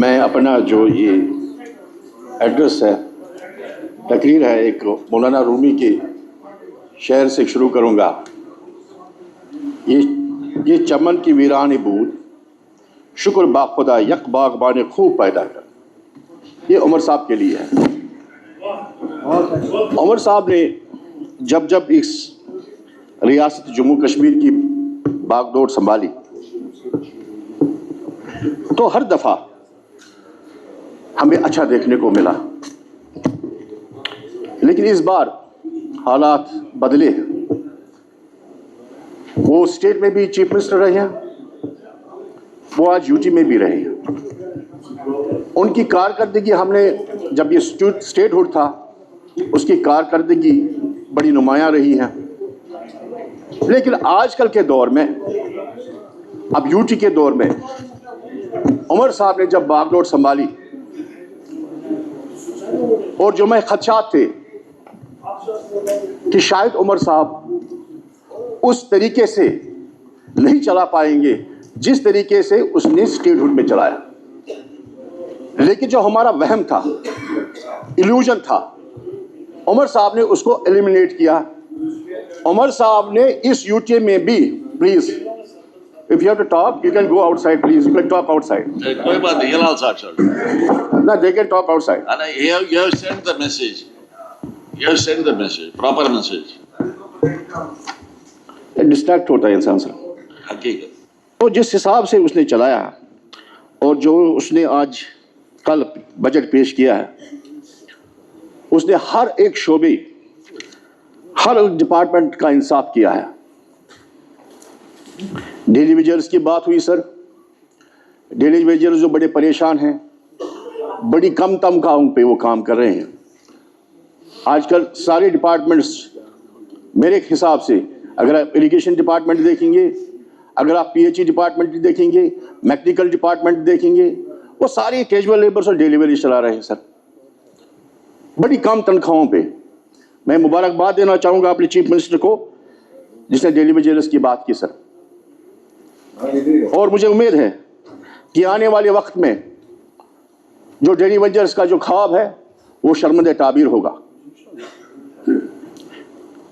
मैं अपना जो ये एड्रेस है, तकरीर है, एक मौलाना रूमी के शेर से शुरू करूँगा। ये चमन की वीरान बूद, शुक्र बाखुदा यक बागबान खूब पैदा कर। ये उमर साहब के लिए है। उमर साहब ने जब जब इस रियासत जम्मू कश्मीर की बागडोर संभाली तो हर दफ़ा हमें अच्छा देखने को मिला, लेकिन इस बार हालात बदले हैं। वो स्टेट में भी चीफ मिनिस्टर रहे हैं, वो आज यूटी में भी रहे हैं। उनकी कारकर्दगी, हमने जब ये स्टेटहुड था उसकी कारकर्दगी बड़ी नुमायां रही है, लेकिन आजकल के दौर में, अब यूटी के दौर में, उमर साहब ने जब बागडोर संभाली और जो मैं खदशात थे कि शायद उमर साहब उस तरीके से नहीं चला पाएंगे जिस तरीके से उसने स्टेटहुड में चलाया, लेकिन जो हमारा वहम था, इल्यूजन था, उमर साहब ने उसको एलिमिनेट किया। उमर साहब ने इस यूटी में भी, please if you have to talk you can go outside, please, you can talk outside. कोई बात नहीं, you'll also outside. No, they can talk outside. And you have sent the message. You have sent the message, proper message. Distract होता है इंसान से। हकीकत तो जिस हिसाब से उसने चलाया और जो उसने आज कल बजट पेश किया है, उसने हर एक शोबे, हर डिपार्टमेंट का इंसाफ किया है। डेली वेजर्स की बात हुई सर, डेली वेजर्स जो बड़े परेशान हैं, बड़ी कम तनख्वाहों पे वो काम कर रहे हैं। आजकल सारे डिपार्टमेंट्स मेरे हिसाब से, अगर आप इरिगेशन डिपार्टमेंट देखेंगे, अगर आप पीएचई डिपार्टमेंट देखेंगे, मैकेनिकल डिपार्टमेंट देखेंगे, वो सारे कैजुअल लेबर्स और डिलीवरी चला रहे हैं सर, बड़ी कम तनख्वाहों पे। मैं मुबारकबाद देना चाहूँगा अपने चीफ मिनिस्टर को जिसने डेली वेजर्स की बात की सर, और मुझे उम्मीद है कि आने वाले वक्त में जो डेली वेजर्स का जो ख्वाब है वो शर्मंदे ताबीर होगा।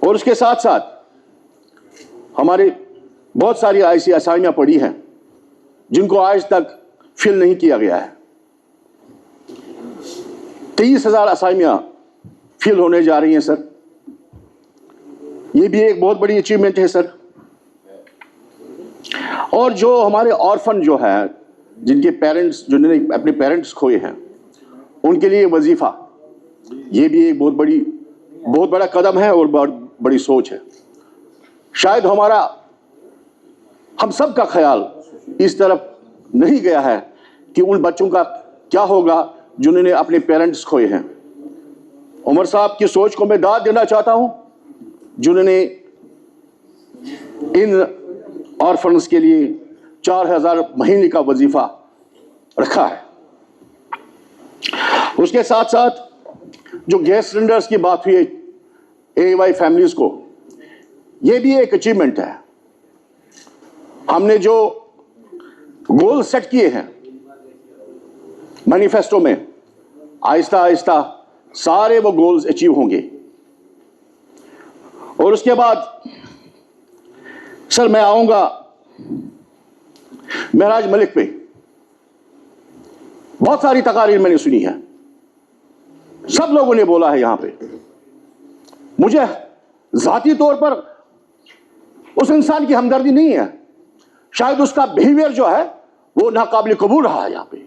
और उसके साथ साथ हमारे बहुत सारी ऐसी असामियां पड़ी हैं जिनको आज तक फिल नहीं किया गया है। 30,000 असामियां फिल होने जा रही हैं सर, ये भी एक बहुत बड़ी अचीवमेंट है सर। और जो हमारे ऑर्फन जो है, जिनके पेरेंट्स, जिन्होंने अपने पेरेंट्स खोए हैं, उनके लिए वजीफा, ये भी एक बहुत बड़ा कदम है और बहुत बड़ी सोच है। शायद हम सब का ख्याल इस तरफ नहीं गया है कि उन बच्चों का क्या होगा जिन्होंने अपने पेरेंट्स खोए हैं। उमर साहब की सोच को मैं दाद देना चाहता हूं, जिन्होंने इन ऑर्फन्स के लिए 4,000 महीने का वजीफा रखा है। उसके साथ साथ जो गैस सिलेंडर्स की बात हुई AY फैमिलीज को, यह भी एक अचीवमेंट है। हमने जो गोल सेट किए हैं मैनिफेस्टो में, आहिस्ता आहिस्ता सारे वो गोल्स अचीव होंगे। और उसके बाद सर मैं आऊंगा महराज मलिक पे। बहुत सारी तकारीर मैंने सुनी है, सब लोगों ने बोला है यहां पे। मुझे जाती तौर पर उस इंसान की हमदर्दी नहीं है, शायद उसका बिहेवियर जो है वो नाकाबिल कबूल रहा है यहां पे,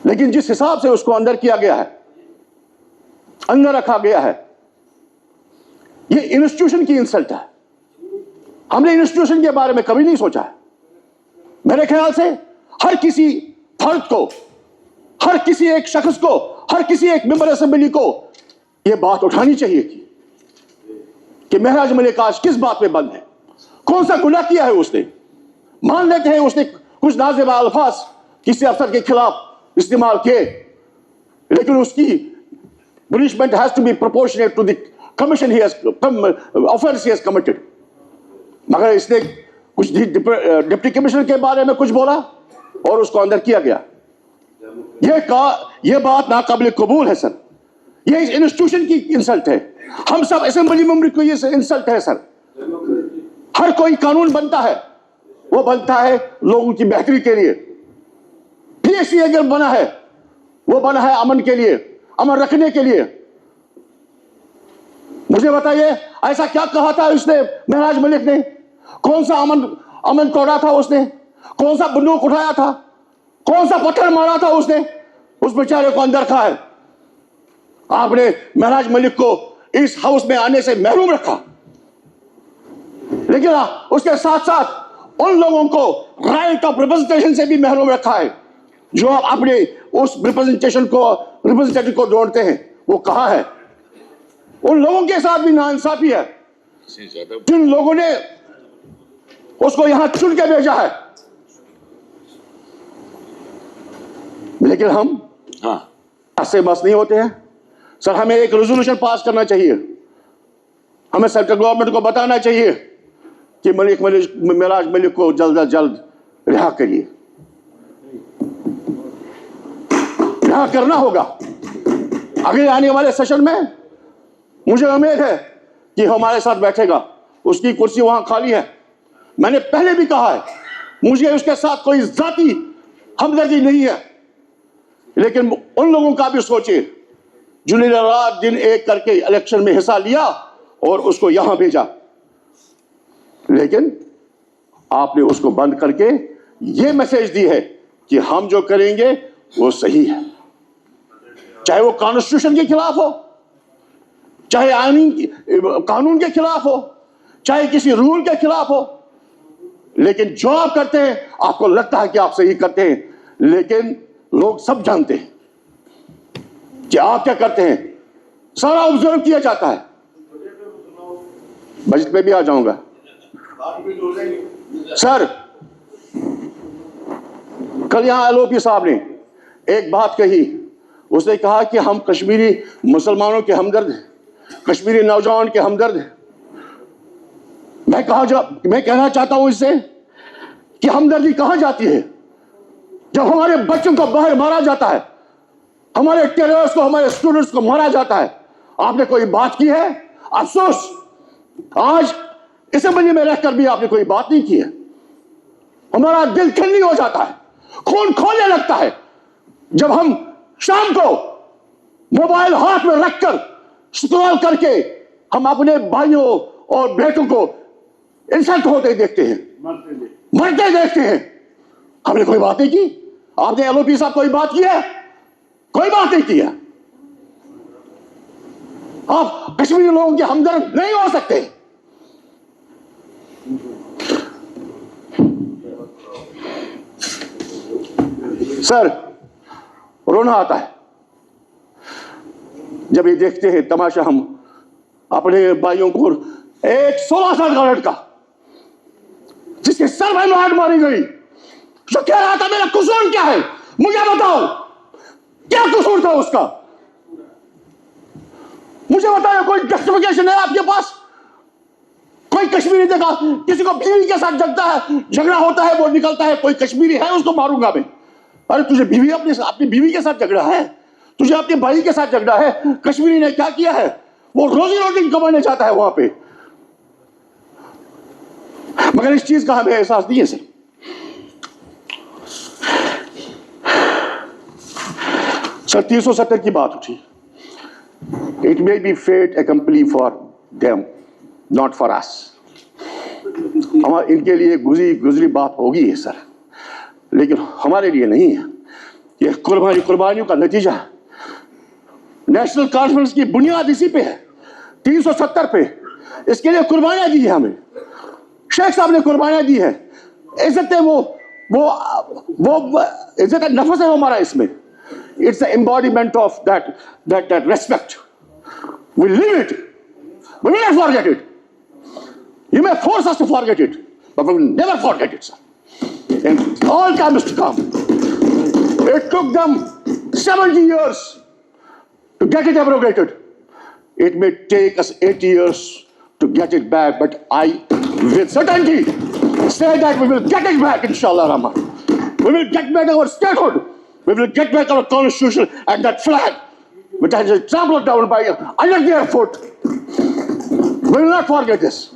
लेकिन जिस हिसाब से उसको अंदर किया गया है, अंदर रखा गया है, ये इंस्टीट्यूशन की इंसल्ट है। हमने इंस्टीट्यूशन के बारे में कभी नहीं सोचा है। मेरे ख्याल से हर किसी फर्द को, हर किसी एक शख्स को, हर किसी एक मेंबर असेंबली को यह बात उठानी चाहिए कि महराज मलिक आज किस बात पे बंद है, कौन सा गुनाह किया है उसने। मान लेते हैं उसने कुछ नाज़ेबा अल्फाज किसी अफसर के खिलाफ इस्तेमाल किए, लेकिन उसकी punishment has to be proportionate to the commission he has offence he has committed. मगर इसने कुछ डिप्टी कमिश्नर के बारे में कुछ बोला, और उसको अंदर किया गया। ये बात नाकाबिल कबूल है सर। ये इस इंस्टीट्यूशन की इंसल्ट है। हम सब असेंबली मेंबर को ये इंसल्ट है सर। हर कोई कानून बनता है, वो बनता है लोगों की बेहतरी के लिए। पीएससी अगर बना है, वो बना है अमन के लिए, अमन रखने के लिए। मुझे बताइए, ऐसा क्या कहा था उसने, महराज मलिक ने? कौन सा अमन तोड़ा था उसने? कौन सा बंदूक उठाया था? कौन सा पत्थर मारा था उसने? उस बेचारे को अंदर रखा है। आपने महराज मलिक को इस हाउस में आने से महरूम रखा, लेकिन उसके साथ साथ उन लोगों को राइट ऑफ रिप्रेजेंटेशन से भी महरूम रखा है, जो आप अपने उस रिप्रेजेंटेटिव को जोड़ते हैं। वो कहां है? उन लोगों के साथ भी नाइंसाफी है, जिन लोगों ने उसको यहां चुन के भेजा है। लेकिन हम ऐसे बस नहीं होते हैं सर। हमें एक रेजोल्यूशन पास करना चाहिए। हमें सेंट्रल गवर्नमेंट को बताना चाहिए कि महराज मलिक को जल्द से जल्द रिहा करिए। रिहा करना होगा। अगले आने वाले सेशन में मुझे उम्मीद है कि हमारे साथ बैठेगा। उसकी कुर्सी वहां खाली है। मैंने पहले भी कहा है, मुझे उसके साथ कोई जाती हमदर्दी नहीं है, लेकिन उन लोगों का भी सोचिए जिन्होंने रात दिन एक करके इलेक्शन में हिस्सा लिया और उसको यहां भेजा, लेकिन आपने उसको बंद करके यह मैसेज दी है कि हम जो करेंगे वो सही है, चाहे वो कॉन्स्टिट्यूशन के खिलाफ हो, चाहे कानून के खिलाफ हो, चाहे किसी रूल के खिलाफ हो। लेकिन जो आप करते हैं, आपको लगता है कि आप सही करते हैं, लेकिन लोग सब जानते हैं कि आप क्या करते हैं। सारा ऑब्जर्व किया जाता है। बजट पे भी आ जाऊंगा सर। कल यहां एलओपी साहब ने एक बात कही। उसने कहा कि हम कश्मीरी मुसलमानों के हमदर्द हैं, कश्मीरी नौजवान के हमदर्द हैं। मैं कहना चाहता हूं इससे कि हमदर्दी कहां जाती है जब हमारे बच्चों को बाहर मारा जाता है, हमारे टेररिस्ट को, हमारे स्टूडेंट्स को मारा जाता है। आपने कोई बात की है? अफसोस, आज असेंबली में रहकर भी आपने कोई बात नहीं की है। हमारा दिल खिलनी हो जाता है, खून खोलने लगता है जब हम शाम को मोबाइल हाथ में रखकर स्क्रॉल करके हम अपने भाइयों और बेटों को इंसल्ट होते देखते हैं, मरते देखते हैं। हमने कोई बात नहीं की। आपने एलओपी साहब कोई बात की है? कोई बात नहीं की है। आप कश्मीरी लोगों के हमदर्द नहीं हो सकते। सर, रोना आता है जब ये देखते हैं तमाशा। हम अपने भाइयों को, एक 16 साल का लड़का जिसके सर में लात मारी गई, जो कह रहा था मेरा कसूर क्या है, मुझे बताओ क्या कसूर था उसका, मुझे बताओ। कोई जस्टिफिकेशन है आपके पास? कोई कश्मीरी देखा किसी को बीवी के साथ झगड़ा होता है, वो निकलता है कोई कश्मीरी है उसको मारूंगा मैं। अरे तुझे बीवी अपनी बीवी के साथ झगड़ा है, तुझे अपने भाई के साथ झगड़ा है। कश्मीरी ने क्या किया है? वो रोजी रोटी कमाने जाता है वहां पे, मगर इस चीज का हमें एहसास नहीं है सर। सर 370 की बात उठी। It may be fait accompli for them, not for us. इनके लिए गुजरी बात होगी है सर, लेकिन हमारे लिए नहीं है। ये कुर्बानियों का नतीजा है। नेशनल कॉन्फ्रेंस की बुनियाद इसी पे है, 370 पे। इसके लिए कुर्बानियां दी है हमें। शेख साहब ने कुर्बानियां दी है। इज्जत है वो इज्जत नफस है हमारा इसमें। It's the embodiment of that respect. We live it. We will not forget it. You may force us to forget it, but we will never forget it, sir. In all times to come. It took them 70 years to get it abrogated. It may take us 80 years to get it back, but I, with certainty, say that we will get it back, inshallah Rahman. We will get back our statehood. We will get back our constitution and that flag, which has been trampled down by under their foot. We will not forget this.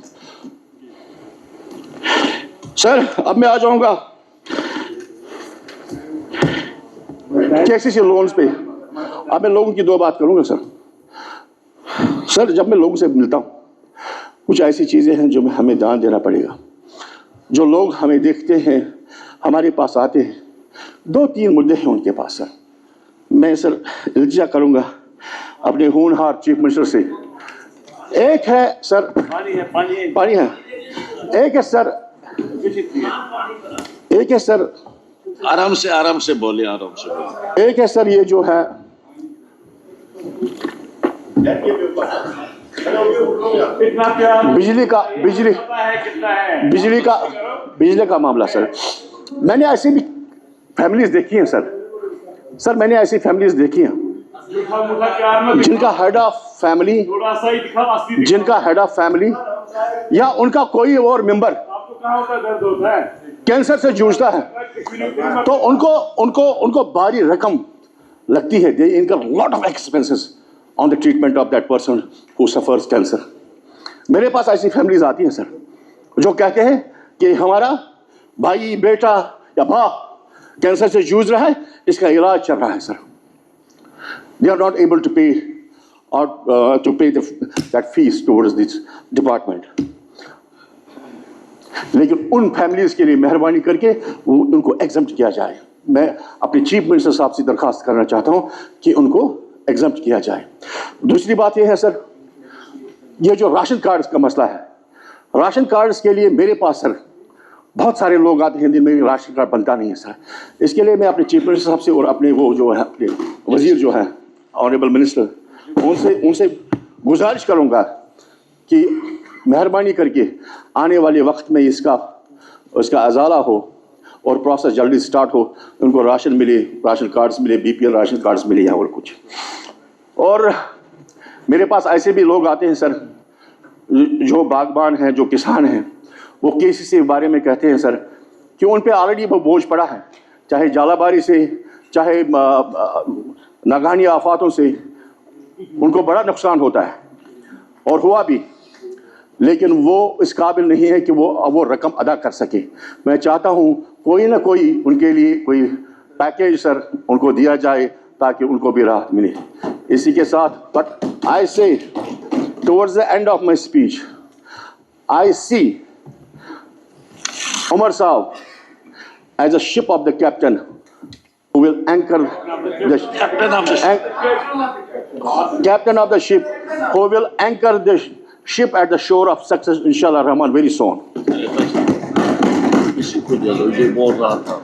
Sir, अब मैं आ जाऊंगा KCC loans पे। अब मैं लोगों की दो बात करूंगा सर। सर, जब मैं लोगों से मिलता हूं, कुछ ऐसी चीजें हैं जो हमें ध्यान देना पड़ेगा। जो लोग हमें देखते हैं, हमारे पास आते हैं, 2-3 मुद्दे हैं उनके पास सर। मैं सर इल्तिजा करूंगा अपने होनहार चीफ मिनिस्टर से। एक है सर, पानी है। एक है सर, एक है सर, आराम से बोलिए, आराम से बोलिए। एक है सर ये जो है बिजली का मामला सर। मैंने ऐसी भी फैमिलीज देखी हैं सर। मैंने ऐसी फैमिलीज देखी हैं जिनका हेड ऑफ फैमिली या उनका कोई और मेंबर कैंसर से जूझता है, तो उनको भारी रकम लगती है। They income lot of expenses on the treatment of that person who suffers cancer. मेरे पास ऐसी फैमिलीज आती हैं सर जो कहते हैं कि हमारा भाई, बेटा या बाप कैंसर से जूझ रहा है, इसका इलाज चल रहा है sir. They are not able to pay और to pay that fees towards this department. लेकिन उन फैमिलीज के लिए मेहरबानी करके उनको एग्जम्प्ट किया जाए। मैं अपने चीफ मिनिस्टर साहब से दरखास्त करना चाहता हूं कि उनको एग्जम्प्ट किया जाए। दूसरी बात यह है सर, ये जो राशन कार्ड्स का मसला है, राशन कार्ड्स के लिए मेरे पास सर बहुत सारे लोग आते हैं जिनमें राशन कार्ड बनता नहीं है सर। इसके लिए मैं अपने चीफ मिनिस्टर साहब से और अपने वो जो है अपने वजीर जो है ऑनरेबल मिनिस्टर, उनसे गुजारिश करूंगा कि मेहरबानी करके आने वाले वक्त में इसका अजाला हो और प्रोसेस जल्दी स्टार्ट हो, उनको राशन मिले, राशन कार्ड्स मिले, बीपीएल राशन कार्ड्स मिले या और कुछ। और मेरे पास ऐसे भी लोग आते हैं सर जो बागबान हैं, जो किसान हैं, वो केसीसी के बारे में कहते हैं सर कि उन पे ऑलरेडी वो बोझ पड़ा है, चाहे जालाबारी से, चाहे नागानी आफातों से उनको बड़ा नुकसान होता है और हुआ भी, लेकिन वो इस काबिल नहीं है कि वो रकम अदा कर सके। मैं चाहता हूँ कोई ना कोई उनके लिए कोई पैकेज सर उनको दिया जाए ताकि उनको भी राहत मिले। इसी के साथ, but I say towards the end of my speech, I see Umar Saab as a ship of the captain who will anchor the captain of the ship who will anchor the ship at the shore of success, inshallah Rahman, very soon. किसी को जल्दी बोल रहा था।